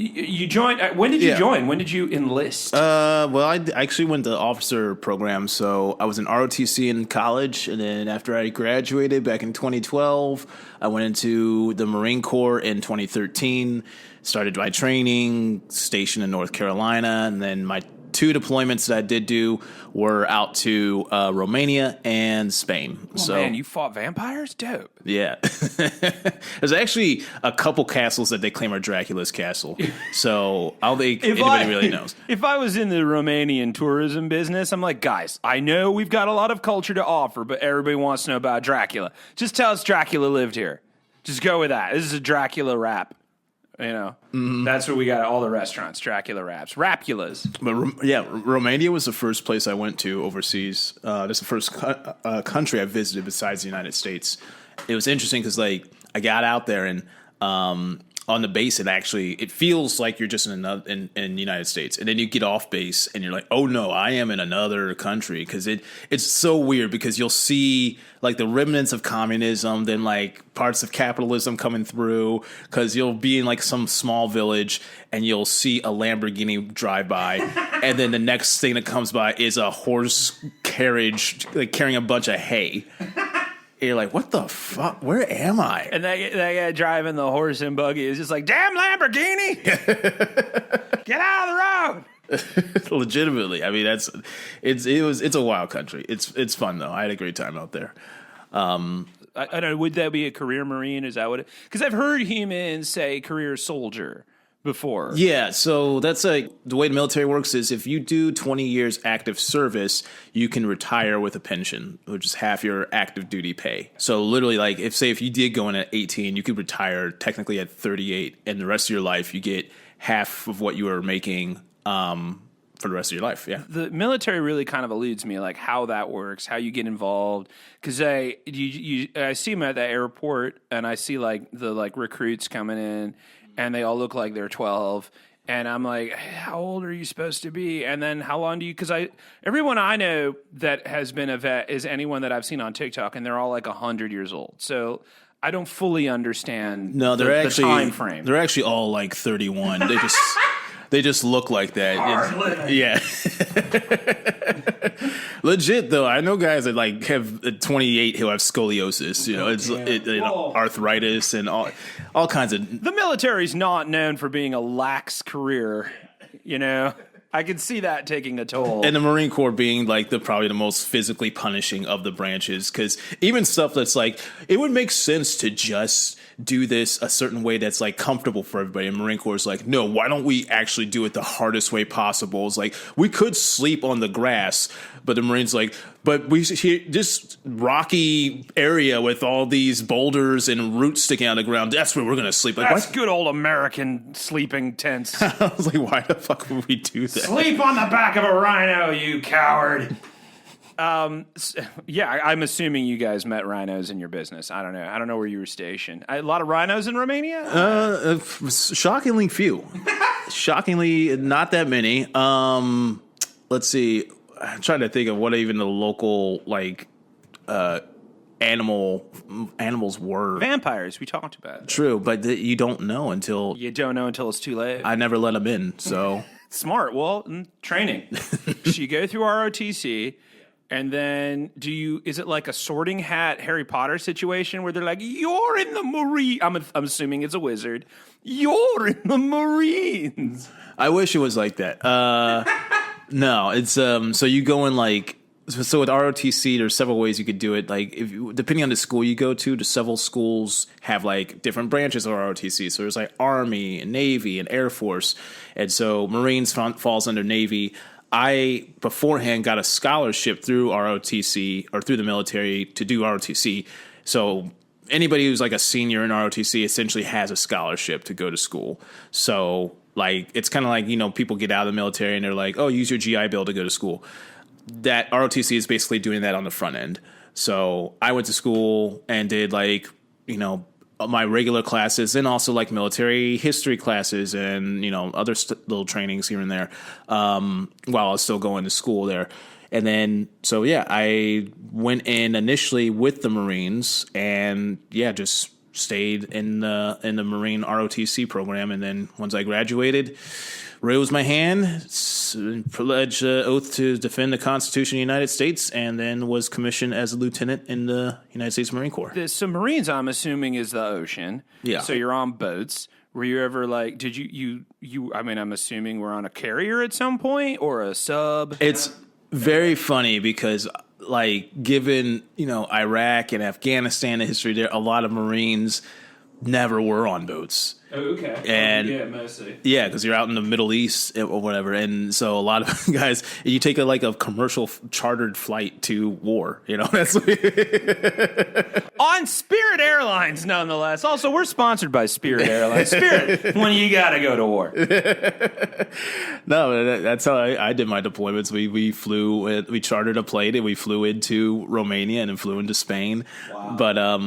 You joined. When did you join? When did you enlist? Well, I actually went to the officer program, so I was in ROTC in college, and then after I graduated back in 2012, I went into the Marine Corps in 2013, started my training, stationed in North Carolina, and then my 2 deployments that I did do were out to Romania and Spain. Oh, man, you fought vampires? Dope. Yeah. There's actually a couple castles that they claim are Dracula's castle. So I don't think anybody really knows. If I was in the Romanian tourism business, I'm like, guys, I know we've got a lot of culture to offer, but everybody wants to know about Dracula. Just tell us Dracula lived here. Just go with that. This is a Dracula rap. You know, That's where we got all the restaurants, Dracula wraps, Rapulas. But Romania was the first place I went to overseas. That's the first country I visited besides the United States. It was interesting because, like, I got out there and on the base, it feels like you're just in the United States, and then you get off base and you're like, oh no, I am in another country, because it's so weird, because you'll see like the remnants of communism, then like parts of capitalism coming through, because you'll be in like some small village and you'll see a Lamborghini drive by, and then the next thing that comes by is a horse carriage like carrying a bunch of hay. You're like, what the fuck? Where am I? And that guy driving the horse and buggy is just like, damn Lamborghini! Get out of the road! Legitimately. I mean, it's a wild country. It's fun, though. I had a great time out there. I don't know, would that be a career Marine? Is that what it... Because I've heard humans say career soldier before. Yeah, so that's like the way the military works is if you do 20 years active service, you can retire with a pension, which is half your active duty pay. So literally, like, if you did go in at 18, you could retire technically at 38, and the rest of your life you get half of what you were making for the rest of your life. Yeah, the military really kind of eludes me, like how that works, how you get involved. Because I see them at the airport, and I see like the recruits coming in. And they all look like they're 12. And I'm like, how old are you supposed to be? And then how long do you... Because everyone I know that has been a vet is anyone that I've seen on TikTok, and they're all like 100 years old. So I don't fully understand the time frame. They're actually all like 31. They just look like that. Yeah. Legit though, I know guys that like have at 28 who have scoliosis. You know, arthritis and all kinds of. The military's not known for being a lax career. You know, I can see that taking a toll. And the Marine Corps being like probably the most physically punishing of the branches, because even stuff that's like, it would make sense to just do this a certain way that's like comfortable for everybody. And Marine Corps is like, no, why don't we actually do it the hardest way possible? It's like, we could sleep on the grass, but the Marines like, but this rocky area with all these boulders and roots sticking out of the ground, that's where we're going to sleep. Like, that's good old American sleeping tents. I was like, why the fuck would we do that? Sleep on the back of a rhino, you coward. Yeah, I'm assuming you guys met rhinos in your business. I don't know where you were stationed. A lot of rhinos in Romania? Shockingly few. Shockingly not that many. Let's see. I'm trying to think of what even the local animals were. Vampires, we talked about. True, but you don't know until it's too late. I never let them in, so smart. Well, training. So you go through ROTC. And then is it like a sorting hat Harry Potter situation where they're like, you're in the Marine. I'm assuming it's a wizard. You're in the Marines. I wish it was like that. No, it's so you go in like, so with ROTC, there's several ways you could do it. Like depending on the school you go to, several schools have like different branches of ROTC. So there's like Army and Navy and Air Force. And so Marines falls under Navy. I beforehand got a scholarship through ROTC or through the military to do ROTC. So anybody who's like a senior in ROTC essentially has a scholarship to go to school. So like it's kind of like, you know, people get out of the military and they're like, oh, use your GI Bill to go to school. That ROTC is basically doing that on the front end. So I went to school and did like, you know, my regular classes and also like military history classes and, you know, other little trainings here and there while I was still going to school there. And then, I went in initially with the Marines and just stayed in the Marine ROTC program, and then once I graduated, rose my hand, pledged oath to defend the Constitution of the United States, and then was commissioned as a lieutenant in the United States Marine Corps. The submarines, I'm assuming, is the ocean. Yeah. So you're on boats. Were you ever like? Did you? I mean, I'm assuming we're on a carrier at some point or a sub. It's very funny because, like, given Iraq and Afghanistan, the history there, a lot of Marines never were on boats. Oh, okay. And mostly. Yeah, because you're out in the Middle East or whatever, and so a lot of guys, you take a commercial chartered flight to war. That's on Spirit Airlines, nonetheless. Also, we're sponsored by Spirit Airlines. Spirit, when you gotta go to war. No, that's how I did my deployments. We chartered a plane and we flew into Romania and then flew into Spain. Wow.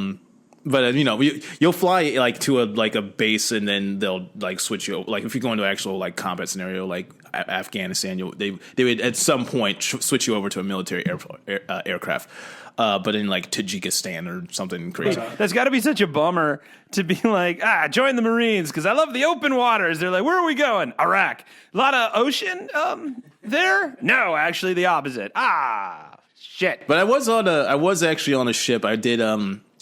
But you'll fly like to a base, and then they'll like switch you. Like if you go into actual like combat scenario, like Afghanistan, they would at some point switch you over to a military aircraft. But in like Tajikistan or something crazy. That's got to be such a bummer to be like, join the Marines because I love the open waters. They're like, where are we going? Iraq. A lot of ocean there? No, actually the opposite. Shit. But I was actually on a ship. I did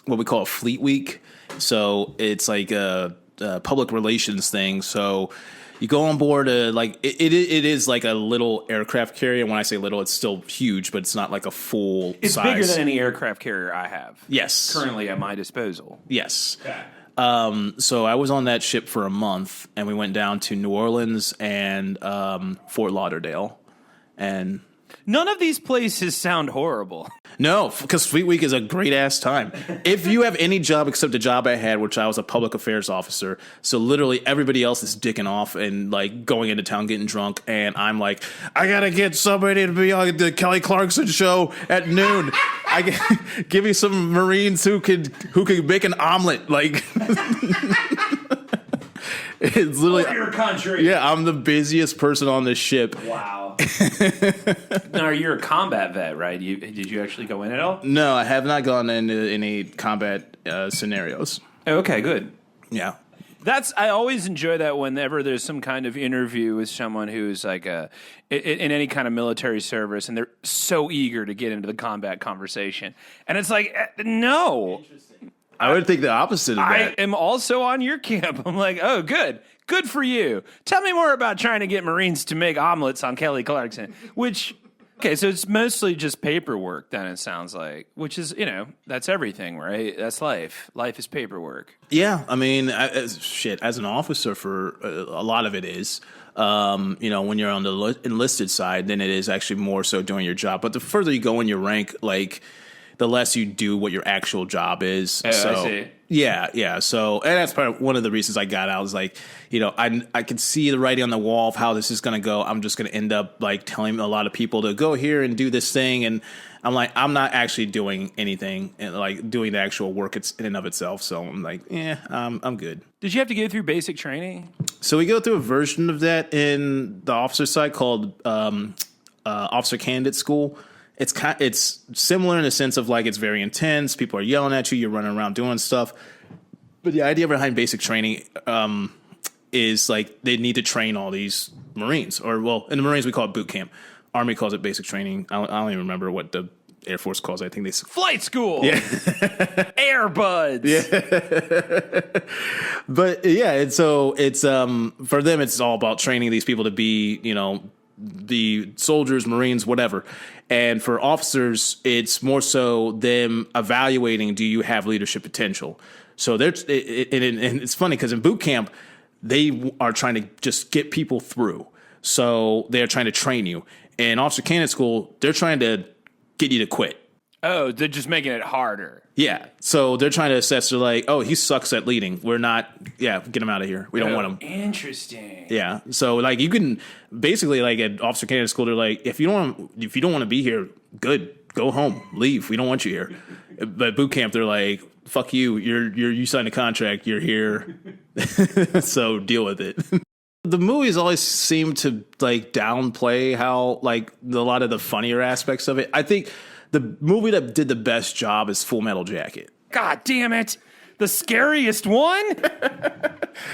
what we call a fleet week. So it's like a public relations thing. So you go on board it is like a little aircraft carrier. When I say little, it's still huge, but it's not like a full It's size. bigger than any aircraft carrier I have. Yes. Currently at my disposal. Yes. Okay. So I was on that ship for a month, and we went down to New Orleans and Fort Lauderdale. And none of these places sound horrible. no, because Fleet Week is a great ass time. If you have any job except the job I had, which I was a public affairs officer, so literally everybody else is dicking off and like going into town getting drunk, and I'm like, I gotta get somebody to be on the Kelly Clarkson show at noon. Give me some Marines who could make an omelet. Like it's literally for your country. Yeah, I'm the busiest person on this ship. Wow. Now, you're a combat vet, right? Did you actually go in at all? No, I have not gone into any combat scenarios. Okay, good. Yeah. I always enjoy that whenever there's some kind of interview with someone who's like in any kind of military service, and they're so eager to get into the combat conversation. And it's like, no. I would think the opposite of that. I am also on your camp. I'm like, oh, good. Good for you. Tell me more about trying to get Marines to make omelets on Kelly Clarkson, which, okay, so it's mostly just paperwork then, it sounds like, which is, that's everything, right? That's life. Life is paperwork. Yeah, I mean, as an officer, for a lot of it is. When you're on the enlisted side, then it is actually more so doing your job. But the further you go in your rank, like, the less you do what your actual job is. Oh, so, I see. Yeah. So, and that's part of one of the reasons I got out. Was like, I could see the writing on the wall of how this is going to go. I'm just going to end up like telling a lot of people to go here and do this thing, and I'm like, I'm not actually doing anything and like doing the actual work in and of itself. So I'm like, I'm good. Did you have to go through basic training? So we go through a version of that in the officer side called Officer Candidate School. It's similar in the sense of like it's very intense. People are yelling at you. You're running around doing stuff. But the idea behind basic training is like they need to train all these Marines, or well, in the Marines we call it boot camp. Army calls it basic training. I don't even remember what the Air Force calls it. I think they flight school. Yeah, Air buds. Yeah, but yeah, and so it's for them it's all about training these people to be the soldiers, Marines, whatever. And for officers, it's more so them evaluating, do you have leadership potential? So and it's funny because in boot camp, they are trying to just get people through. So they're trying to train you. In Officer Candidate School, they're trying to get you to quit. Oh, they're just making it harder. Yeah. So they're trying to assess, they're like, oh, he sucks at leading. We're not, get him out of here. We don't want him. Interesting. Yeah. So like you can basically like at Officer Candidate School, they're like, if you don't want to be here, good. Go home. Leave. We don't want you here. But boot camp, they're like, fuck you. You signed a contract. You're here. So deal with it. The movies always seem to like downplay how like a lot of the funnier aspects of it. I think the movie that did the best job is Full Metal Jacket. God damn it. The scariest one?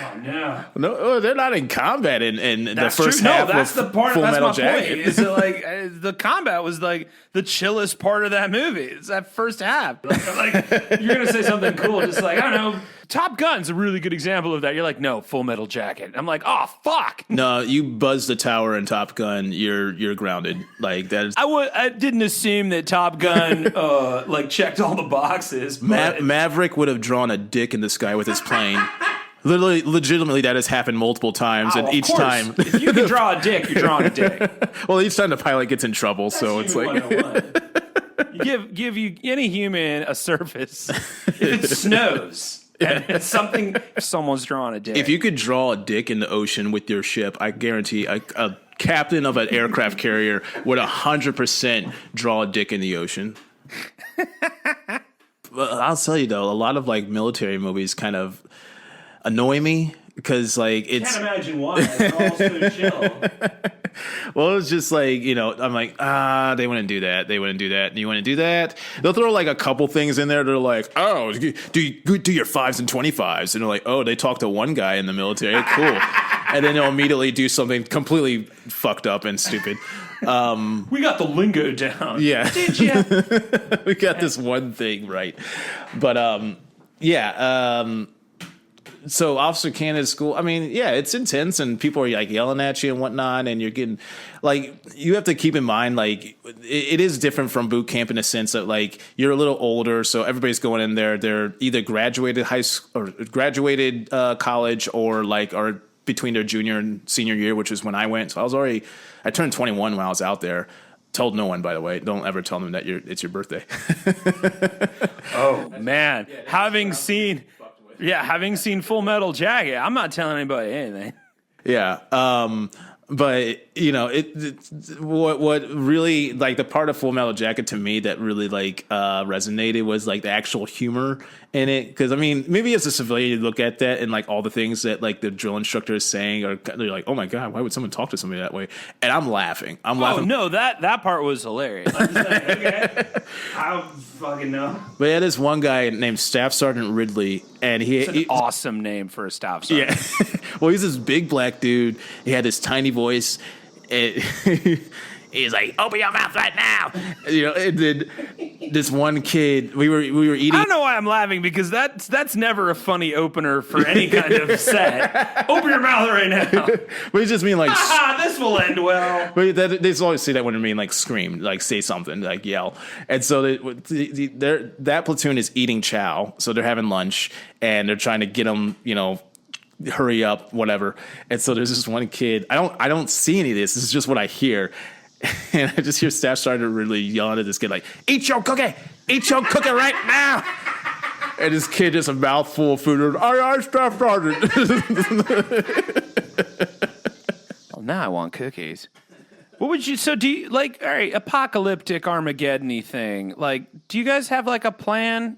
Oh, no. No, they're not in combat in the first true. half. No, that's the part. Full That's Metal my Jacket. point. Is that like the combat was like the chillest part of that movie? It's that first half. Like you're gonna say something cool, just like I don't know. Top Gun's a really good example of that. You're like, no, Full Metal Jacket. I'm like, oh fuck. No, you buzz the tower in Top Gun, you're grounded. Like that is. I didn't assume that Top Gun like checked all the boxes. But Maverick would have drawn a dick in the sky with his plane. Literally, legitimately, that has happened multiple times, and of each course. time, If you can draw a dick, you're drawing a dick. well, each time the pilot gets in trouble, so it's like, 101. give you any human a surface. If it snows and it's something, someone's drawing a dick. if you could draw a dick in the ocean with your ship, I guarantee a captain of an aircraft carrier would 100% draw a dick in the ocean. Well, I'll tell you though, a lot of like military movies kind of annoy me because like it's. Can't imagine why. They're all so chill. Well, it's just like, I'm like, they wouldn't do that. They wouldn't do that. And you want to do that? They'll throw like a couple things in there. They're like, oh, do your 5s and 25s. And they're like, oh, they talked to one guy in the military. Cool. And then they'll immediately do something completely fucked up and stupid. We got the lingo down. Yeah. Did you? We got this one thing right. But, so Officer Canada's school, I mean, yeah, it's intense and people are like yelling at you and whatnot. And you're getting like, you have to keep in mind, like it is different from boot camp in the sense that like you're a little older. So everybody's going in there. They're either graduated high school or graduated college or like are between their junior and senior year, which is when I went. So I turned 21 when I was out there. Told no one, by the way. Don't ever tell them that it's your birthday. Oh man, having seen Full Metal Jacket, I'm not telling anybody anything. Yeah. But what really like the part of Full Metal Jacket to me that really like resonated was like the actual humor in it. Because I mean, maybe as a civilian you look at that and like all the things that like the drill instructor is saying, or they're like, oh my god, why would someone talk to somebody that way? And I'm laughing. Oh no, that part was hilarious. I'm just like, okay, I don't fucking know. But yeah, this one guy named Staff Sergeant Ridley, and It's an awesome name for a staff sergeant. Yeah. Well, he's this big black dude. He had this tiny voice. And he's like, open your mouth right now. And then this one kid, we were eating. I don't know why I'm laughing because that's never a funny opener for any kind of set. Open your mouth right now. But he's just mean like, this will end well. But they always say that when they mean like scream, like say something, like yell. And so that platoon is eating chow, so they're having lunch and they're trying to get them, hurry up, whatever. And so there's this one kid. I don't see any of this. This is just what I hear. And I just hear Staff Sergeant really yelling at this kid like, eat your cookie right now. And this kid just a mouthful of food. Aye, Staff Sergeant. Well, now I want cookies. What would you? So do you like? All right, apocalyptic Armageddon-y thing. Like, do you guys have like a plan?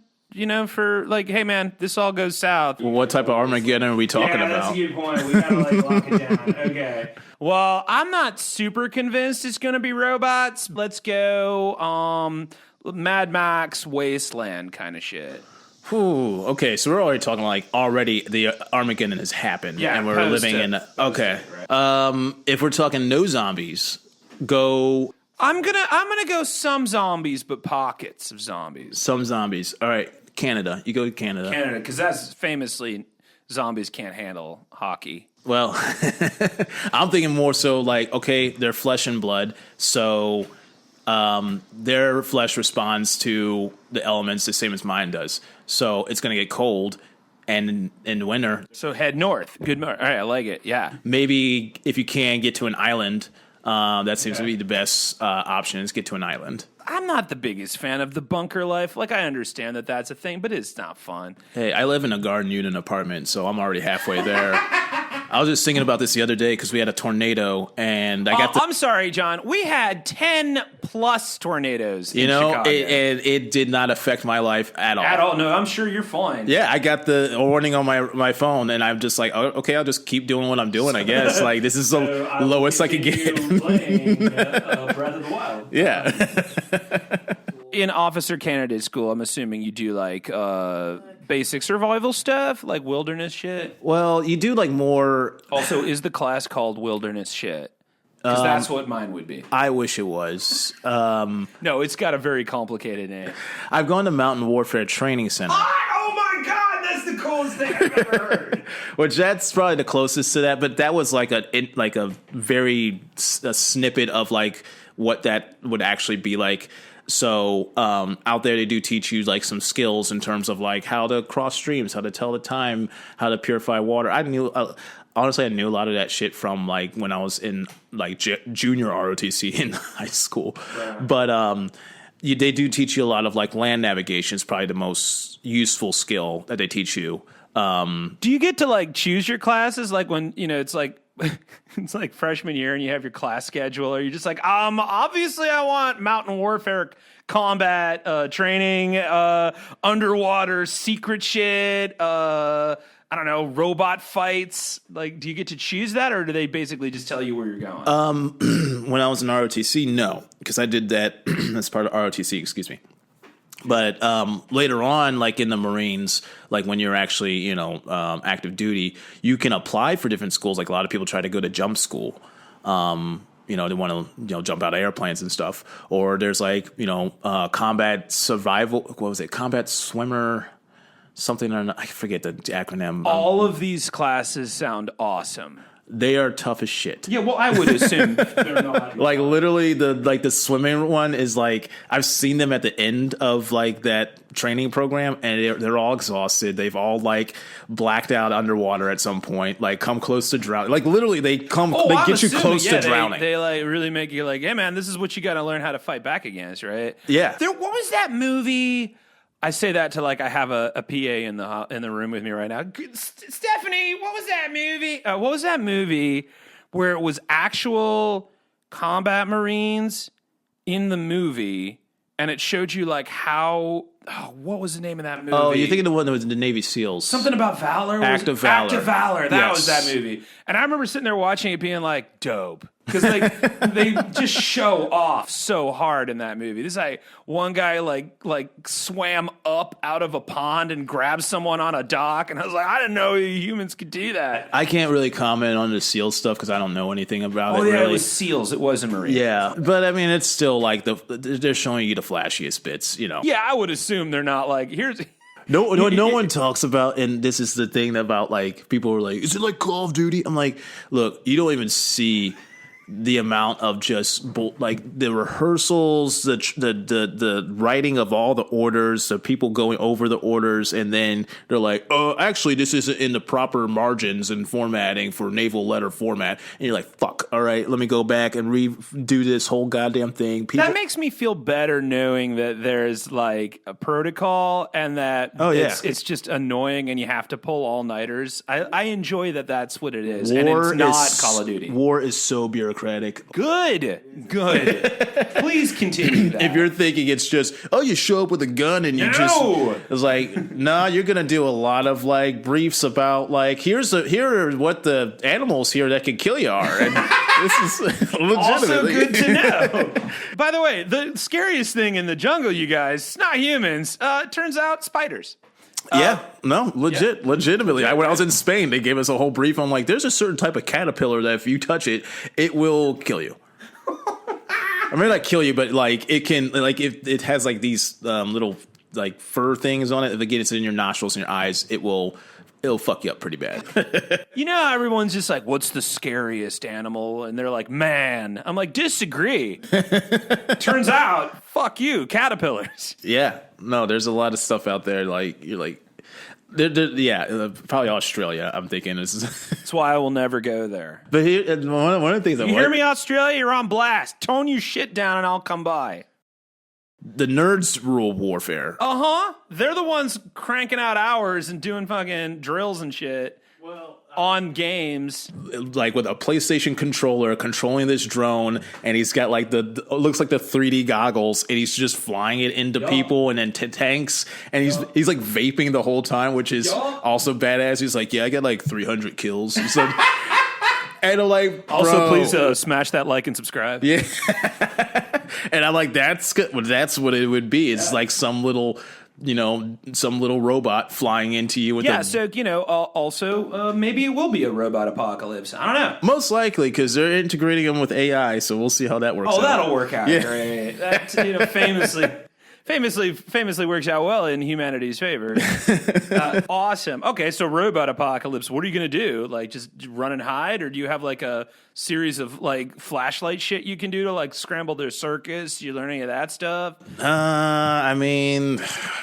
For like, hey man, this all goes south. Well, what type of Armageddon are we talking about? That's a good point. We gotta like lock it down. Okay. Well, I'm not super convinced it's gonna be robots. Let's go Mad Max Wasteland kind of shit. Ooh, okay, so we're already talking like already the Armageddon has happened, and we're living in. Okay, if we're talking no zombies, go. I'm gonna go some zombies, but pockets of zombies. Some zombies. All right, Canada. You go to Canada. Canada, because that's famously zombies can't handle hockey. Well, I'm thinking more so like, okay, they're flesh and blood, so their flesh responds to the elements the same as mine does. So it's going to get cold, and in winter. So head north. Good. All right, I like it. Yeah. Maybe if you can get to an island, that seems to be the best option is get to an island. I'm not the biggest fan of the bunker life. Like, I understand that that's a thing, but it's not fun. Hey, I live in a garden unit apartment, so I'm already halfway there. I was just thinking about this the other day because we had a tornado, and I got I'm sorry, John. We had 10+ tornadoes in Chicago. It did not affect my life at all. At all? No, I'm sure you're fine. Yeah, I got the warning on my phone, and I'm just like, oh, okay, I'll just keep doing what I'm doing, I guess. Like, this is the lowest I could get. Playing Breath of the Wild. Yeah. In Officer Candidate School, I'm assuming you do like basic survival stuff, like wilderness shit? Well, you do like more. Also, is the class called wilderness shit? Because that's what mine would be. I wish it was. No, it's got a very complicated name. I've gone to Mountain Warfare Training Center. Oh my God, that's the coolest thing I've ever heard. Which that's probably the closest to that, but that was like a very snippet of like what that would actually be like. So out there, they do teach you like some skills in terms of like how to cross streams, how to tell the time, how to purify water. I knew. Honestly, I knew a lot of that shit from like when I was in like junior ROTC in high school. Yeah. But they do teach you a lot of like land navigation is probably the most useful skill that they teach you. Do you get to like choose your classes? Like when, it's like, it's like freshman year and you have your class schedule, or you're just like, obviously I want mountain warfare combat training, underwater secret shit, I don't know, robot fights. Like, do you get to choose that, or do they basically just tell you where you're going? When I was in ROTC, no, because I did that as part of ROTC, excuse me. But later on, like in the Marines, like when you're actually, active duty, you can apply for different schools. Like a lot of people try to go to jump school. They want to, jump out of airplanes and stuff. Or there's like, combat survival. What was it? Combat swimmer. Something, I forget the acronym. All of these classes sound awesome. They are tough as shit. Yeah, well, I would assume they're not. Like literally, the swimming one is like I've seen them at the end of like that training program, and they're all exhausted. They've all like blacked out underwater at some point. Like come close to drowning. Like literally, they get you close to drowning. They like really make you like, hey man, this is what you got to learn how to fight back against, right? Yeah. What was that movie? I say that to like I have a PA in the room with me right now. Stephanie, what was that movie? What was that movie where it was actual combat Marines in the movie, and it showed you like how? What was the name of that movie? Oh, you're thinking the one that was the Navy SEALs. Something about Valor? Act of Valor. Act of Valor. That was that movie. And I remember sitting there watching it being like, dope. Because like they just show off so hard in that movie. This like one guy like swam up out of a pond and grabbed someone on a dock, and I was like, I didn't know humans could do that. I can't really comment on the SEAL stuff because I don't know anything about it. Oh yeah, really. It was SEALs. It wasn't Marines. Yeah, but I mean, it's still like they're showing you the flashiest bits, Yeah, I would assume they're not like here's. No one talks about, and this is the thing about like people are like, is it like Call of Duty? I'm like, look, you don't even see the amount of just like the rehearsals, the writing of all the orders, the people going over the orders, and then they're like, oh, actually, this isn't in the proper margins and formatting for naval letter format. And you're like, fuck, all right, let me go back and redo this whole goddamn thing. That makes me feel better knowing that there's like a protocol and that it's just annoying and you have to pull all-nighters. I enjoy that that's what it is. And it's not Call of Duty. War is so bureaucratic. Good. Please continue that. If you're thinking it's just, you show up with a gun and you it's like, nah, you're going to do a lot of like briefs about like, here are what the animals here that can kill you are. And this is legitimately. Also good to know. By the way, the scariest thing in the jungle, you guys, it's not humans. It turns out spiders. Legitimately. When I was in Spain, they gave us a whole brief on like, there's a certain type of caterpillar that if you touch it, it will kill you. I mean, not kill you, but like it can, like if it has like these little like fur things on it, if it gets in your nostrils and your eyes, it'll fuck you up pretty bad. How everyone's just like, what's the scariest animal? And they're like, man. I'm like, disagree. Turns out, fuck you, caterpillars. Yeah. No, there's a lot of stuff out there. Like, you're like, probably Australia, I'm thinking. That's why I will never go there. But here, one of the things that you hear me, Australia? You're on blast. Tone your shit down and I'll come by. The nerds rule warfare. They're the ones cranking out hours and doing fucking drills and shit on games. Like with a PlayStation controller controlling this drone, and he's got like looks like the 3D goggles, and he's just flying it into people and then tanks, and he's like vaping the whole time, which is also badass. He's like, yeah, I got like 300 kills. He's like, and I'm like, bro. Also, please smash that like and subscribe. Yeah. And I'm like, that's good. Well, that's what it would be. It's like some little some little robot flying into you with so also maybe it will be a robot apocalypse. I don't know. Most likely, because they're integrating them with AI, so we'll see how that works out. That'll work out great. That famously works out well in humanity's favor. Awesome. Okay, so robot apocalypse. What are you going to do? Like, just run and hide, or do you have like a series of like flashlight shit you can do to like scramble their circus? You learn any of that stuff? I mean,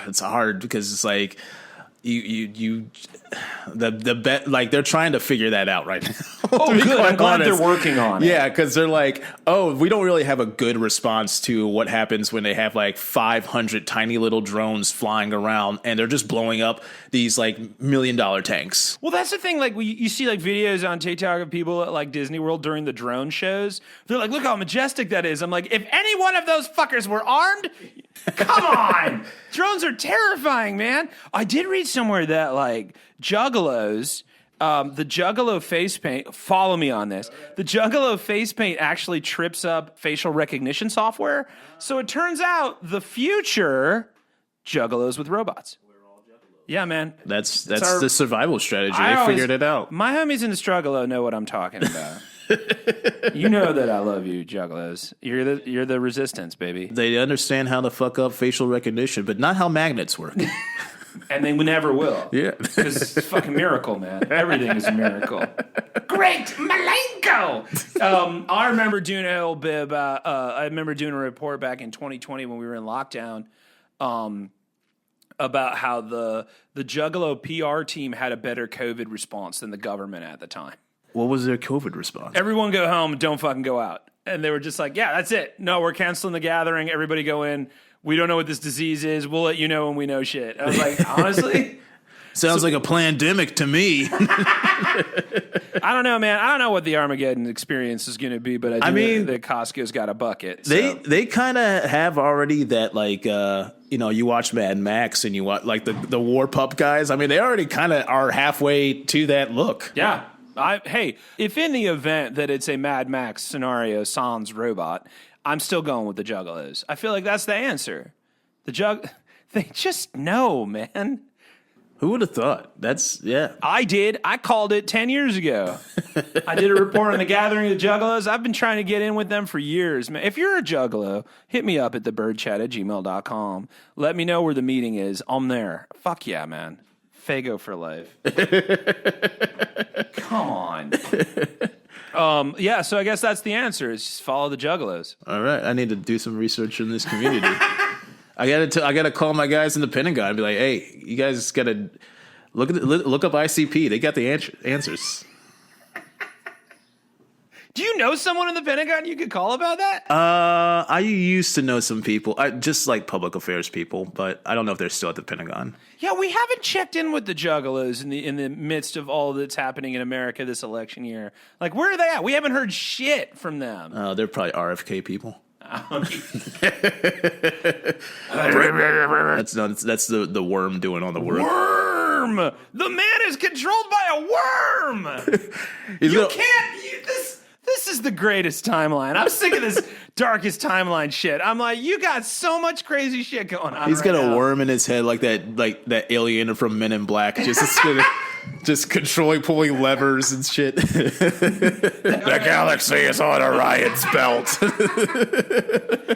it's hard because it's like the bet, like they're trying to figure that out right now. Oh, good. I'm glad they're working on it. Yeah, because they're like, we don't really have a good response to what happens when they have like 500 tiny little drones flying around and they're just blowing up these like $1 million tanks. Well, that's the thing. Like, you see like videos on TikTok of people at like Disney World during the drone shows. They're like, look how majestic that is. I'm like, if any one of those fuckers were armed, come on. Drones are terrifying, man. I did read somewhere that like Juggalos, the Juggalo face paint, follow me on this. The Juggalo face paint actually trips up facial recognition software. So it turns out the future Juggalos with robots. Yeah, man. That's the survival strategy. They figured it out. My homies in the Juggalo know what I'm talking about. You know that I love you, Juggalos. You're the resistance, baby. They understand how to fuck up facial recognition, but not how magnets work. And they never will. Yeah. Because it's a fucking miracle, man. Everything is a miracle. Great Malenko! I remember doing a little bit about, I remember doing a report back in 2020 when we were in lockdown about how the Juggalo PR team had a better COVID response than the government at the time. What was their COVID response? Everyone go home, don't fucking go out. And they were just like, yeah, that's it. No, we're canceling the gathering. Everybody go in. We don't know what this disease is. We'll let you know when we know shit. I was like, honestly? Sounds like a pandemic to me. I don't know, man. I don't know what the Armageddon experience is going to be, but I mean, that Costco's got a bucket. So. They kind of have already that, like, you watch Mad Max and you watch, like, the War Pup guys. I mean, they already kind of are halfway to that look. Yeah. Hey, if in the event that it's a Mad Max scenario sans robot, I'm still going with the Juggalos. I feel like that's the answer. They just know, man. Who would have thought? I did. I called it 10 years ago. I did a report on the gathering of the Juggalos. I've been trying to get in with them for years, man. If you're a Juggalo, hit me up at thebirdchat@gmail.com. Let me know where the meeting is. I'm there. Fuck yeah, man. Fago for life. Come on. So I guess that's the answer. Is just follow the Juggalos. All right. I need to do some research in this community. I gotta call my guys in the Pentagon and be like, hey, you guys gotta look up ICP. They got the answers. Do you know someone in the Pentagon you could call about that? I used to know some people, just like public affairs people, but I don't know if they're still at the Pentagon. Yeah, we haven't checked in with the Juggalos in the midst of all that's happening in America this election year. Like, where are they at? We haven't heard shit from them. They're probably RFK people. That's the worm doing all the work. Worm! The man is controlled by a worm! This is the greatest timeline. I'm sick of this darkest timeline shit. I'm like, you got so much crazy shit going on. He's got a worm in his head like that alien from Men in Black. Just controlling, pulling levers and shit. The galaxy is on Orion's belt.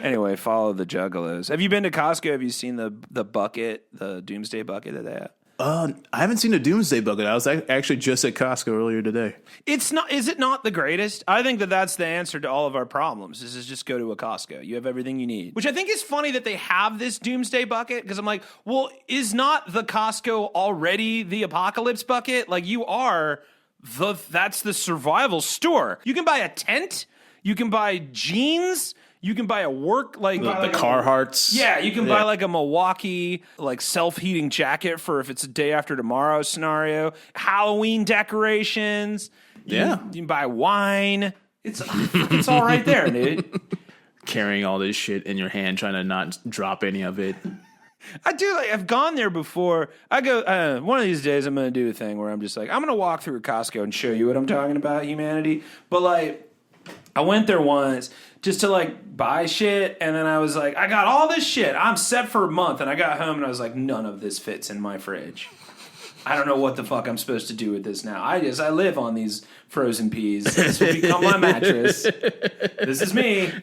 Anyway, follow the Juggalos. Have you been to Costco? Have you seen the bucket, the Doomsday bucket that they have? I haven't seen a Doomsday bucket. I was actually just at Costco earlier today. It's not. Is it not the greatest? I think that's the answer to all of our problems. Is just go to a Costco. You have everything you need. Which I think is funny that they have this Doomsday bucket because I'm like, well, is not the Costco already the apocalypse bucket? Like that's the survival store. You can buy a tent. You can buy jeans. You can buy a work like the Carhartts. Yeah, you can buy like a Milwaukee like self-heating jacket for if it's a day after tomorrow scenario. Halloween decorations. You can buy wine. It's all right there, dude. Carrying all this shit in your hand, trying to not drop any of it. I do. I've gone there before. I go. One of these days, I'm going to do a thing where I'm just like, I'm going to walk through a Costco and show you what I'm talking about, humanity. But like, I went there once just to like buy shit, and then I was like, I got all this shit. I'm set for a month, and I got home and I was like, none of this fits in my fridge. I don't know what the fuck I'm supposed to do with this now. I live on these frozen peas. This will become my mattress. This is me,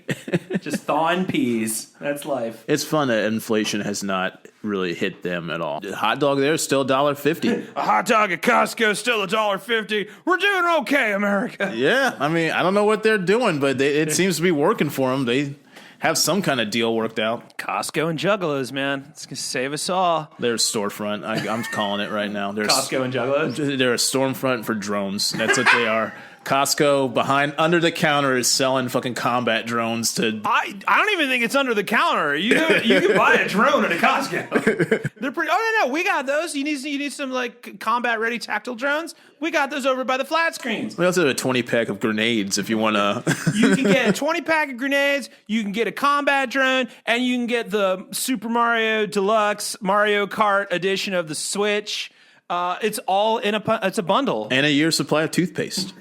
just thawing peas. That's life. It's fun that inflation has not really hit them at all. The hot dog there is still $1.50. A hot dog at Costco is still $1.50. We're doing okay, America. Yeah, I mean, I don't know what they're doing, but it seems to be working for them. They have some kind of deal worked out. Costco and Juggalos, man. It's going to save us all. They're a storefront. I'm calling it right now. Costco and Juggalos? They're a storefront for drones. That's what they are. Costco under the counter is selling fucking combat drones to. I don't even think it's under the counter. You can buy a drone at a Costco. They're pretty. Oh no, we got those. You need some like combat ready tactical drones. We got those over by the flat screens. We also have a 20-pack of grenades if you want to. You can get a 20-pack of grenades. You can get a combat drone, and you can get the Super Mario Deluxe Mario Kart edition of the Switch. It's all in it's a bundle. And a year's supply of toothpaste.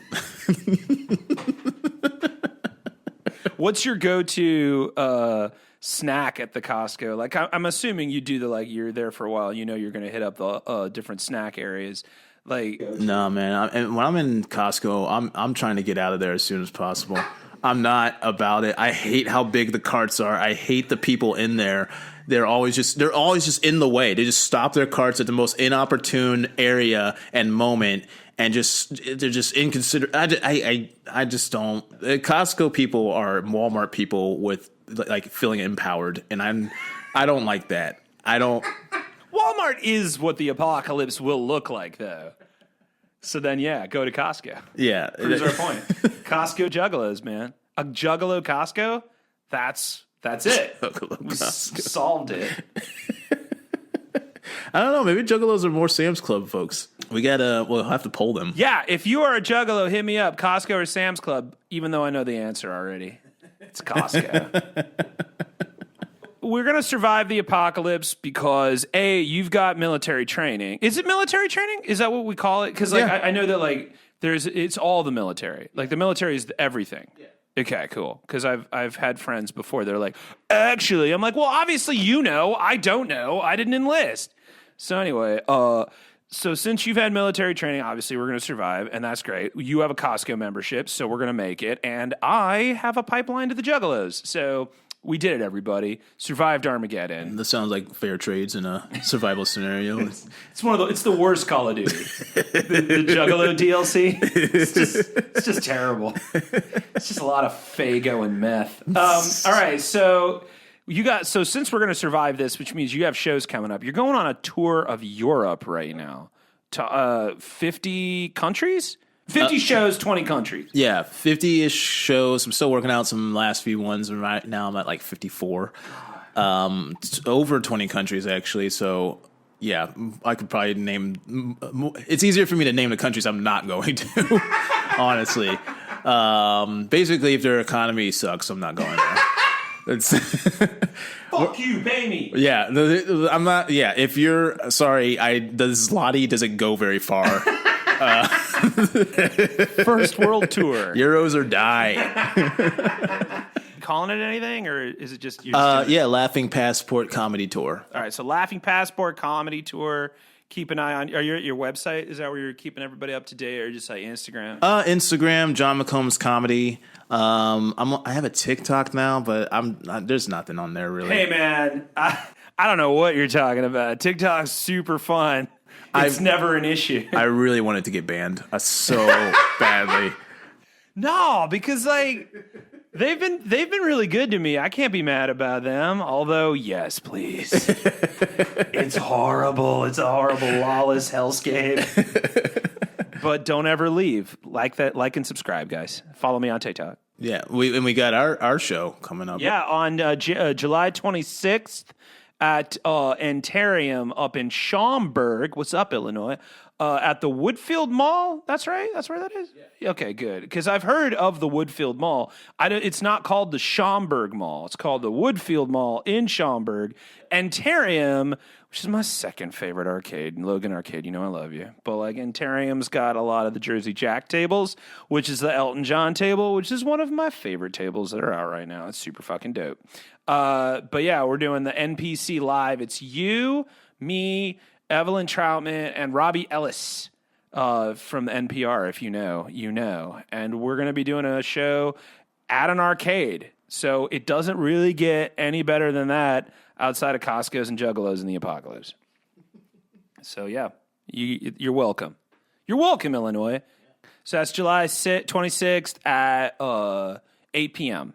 What's your go-to snack at the Costco? Like, I'm assuming you do you're there for a while. You know you're going to hit up the different snack areas. Like, no, man. And when I'm in Costco, I'm trying to get out of there as soon as possible. I'm not about it. I hate how big the carts are. I hate the people in there. They're always just in the way. They just stop their carts at the most inopportune area and moment, and they're just inconsiderate. I just don't. Costco people are Walmart people with like feeling empowered, and I don't like that. I don't. Walmart is what the apocalypse will look like, though. So then, yeah, go to Costco. Yeah, proves our point. Costco Juggalos, man. A Juggalo Costco. That's it. We solved it. I don't know. Maybe Juggalos are more Sam's Club folks. We'll have to poll them. Yeah, if you are a Juggalo, hit me up. Costco or Sam's Club, even though I know the answer already. It's Costco. We're going to survive the apocalypse because, A, you've got military training. Is it military training? Is that what we call it? Because I know that it's all the military. Like the military is everything. Yeah. Okay, cool. Because I've had friends before. They're like, actually, I'm like, well, obviously you know. I don't know. I didn't enlist. So anyway, so since you've had military training, obviously we're going to survive, and that's great. You have a Costco membership, so we're going to make it. And I have a pipeline to the Juggalos. So we did it, everybody. Survived Armageddon. This sounds like fair trades in a survival scenario. It's the worst Call of Duty. the Juggalo DLC. It's just terrible. It's just a lot of Faygo and meth. All right, so since we're going to survive this, which means you have shows coming up. You're going on a tour of Europe right now to 50 countries. 50 shows, 20 countries. Yeah, 50-ish shows. I'm still working out some last few ones. Right now I'm at like 54. Over 20 countries, actually. So, yeah, I could probably name... It's easier for me to name the countries I'm not going to, honestly. Basically, if their economy sucks, I'm not going there. Fuck you, pay me. Yeah, I'm not... Yeah, if you're... Sorry, the Zloty doesn't go very far. First world tour. Euros or die. Calling it anything, or is it just... Laughing Passport Comedy Tour. All right, so Laughing Passport Comedy Tour. Keep an eye on your website. Is that where you're keeping everybody up to date, or just like Instagram? Instagram, John McCombs Comedy. I have a TikTok now, but there's nothing on there really. Hey man, I don't know what you're talking about. TikTok's super fun. It's never an issue. I really wanted to get banned so badly. No, because like they've been really good to me. I can't be mad about them. Although, yes, please. It's horrible. It's a horrible, lawless hellscape. But don't ever leave. Like and subscribe, guys. Follow me on TikTok. Yeah, we got our show coming up. Yeah, on July 26th. At Antarium up in Schaumburg. What's up, Illinois? at the Woodfield Mall. That's right. That's where that is. Yeah. Okay, good. Because I've heard of the Woodfield Mall. It's not called the Schaumburg Mall. It's called the Woodfield Mall in Schaumburg. Antarium, which is my second favorite arcade, Logan Arcade. You know I love you. But like Antarium's got a lot of the Jersey Jack tables, which is the Elton John table, which is one of my favorite tables that are out right now. It's super fucking dope. But yeah, we're doing the NPC Live. It's you, me, Evelyn Troutman, and Robbie Ellis from the NPR. If you know, you know. And we're going to be doing a show at an arcade. So it doesn't really get any better than that outside of Costco's and Juggalos in the apocalypse. So yeah, you're welcome. You're welcome, Illinois. So that's July 26th at 8 p.m.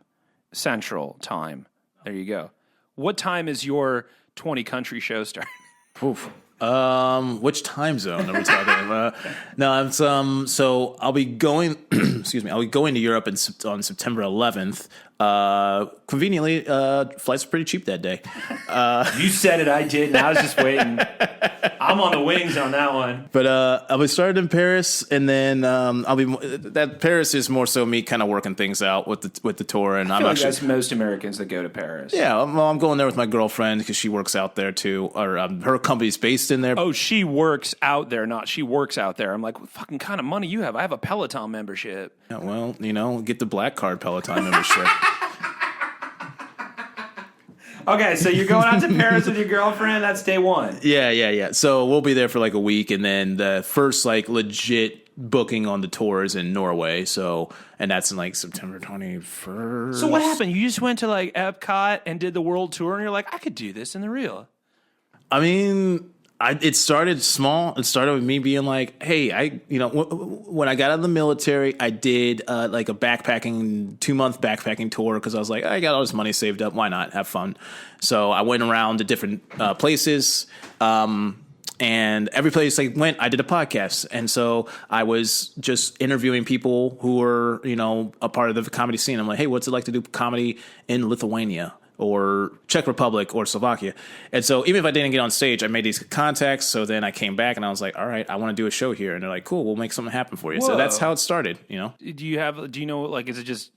Central Time. There you go. What time is your 20 country show start? Oof. Which time zone are we talking about? No, it's so I'll be going. Excuse me. I'll be going to Europe on September 11th. Conveniently, flights are pretty cheap that day. You said it, I didn't. I was just waiting. I'm on the wings on that one. But I'll be starting in Paris, and then that Paris is more so me kind of working things out with the tour. And I feel like that's most Americans that go to Paris. Yeah, I'm going there with my girlfriend because she works out there too, or her company's based in there. Oh, she works out there, not she works out there. I'm like, what fucking kind of money you have? I have a Peloton membership. Yeah, well, get the Black Card Peloton membership. Okay, so you're going out to Paris with your girlfriend. That's day one. Yeah. So we'll be there for like a week, and then the first like legit booking on the tour is in Norway. So, and that's in like September 21st. So what happened? You just went to like Epcot and did the world tour, and you're like, I could do this in the real. I mean, it started small. It started with me being like, hey, when I got out of the military, I did like a 2-month backpacking tour because I was like, I got all this money saved up. Why not have fun? So I went around to different places. And every place I went, I did a podcast. And so I was just interviewing people who were, a part of the comedy scene. I'm like, hey, what's it like to do comedy in Lithuania or Czech Republic or Slovakia? And so even if I didn't get on stage, I made these contacts. So then I came back and I was like, all right, I want to do a show here. And they're like, cool, we'll make something happen for you. Whoa. So that's how it started, Do you know, like, is it just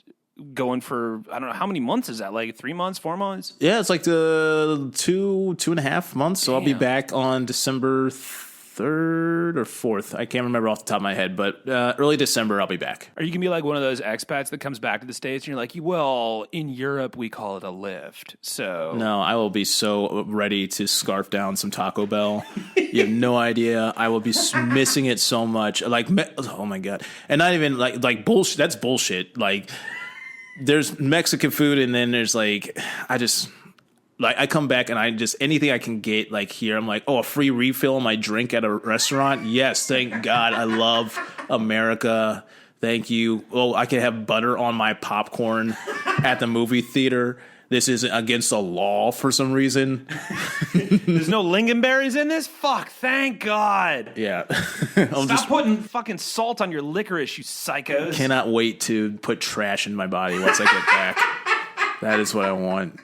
going for, I don't know, how many months is that? Like 3 months, 4 months? Yeah, it's like the 2.5 months. So Damn. I'll be back on December 3rd or 4th. I can't remember off the top of my head, but early December I'll be back. Are you going to be like one of those expats that comes back to the States and you're like, well, in Europe we call it a lift, so... No, I will be so ready to scarf down some Taco Bell. You have no idea. I will be missing it so much. Like, oh my God. And not even like bullshit. That's bullshit. Like... There's Mexican food, and then there's like, I come back and I just, anything I can get like here, I'm like, oh, a free refill on my drink at a restaurant? Yes, thank God. I love America. Thank you. Oh, I can have butter on my popcorn at the movie theater. This isn't against the law for some reason. There's no lingonberries in this? Fuck, thank God. Yeah. Stop putting fucking salt on your licorice, you psychos. Cannot wait to put trash in my body once I get back. That is what I want.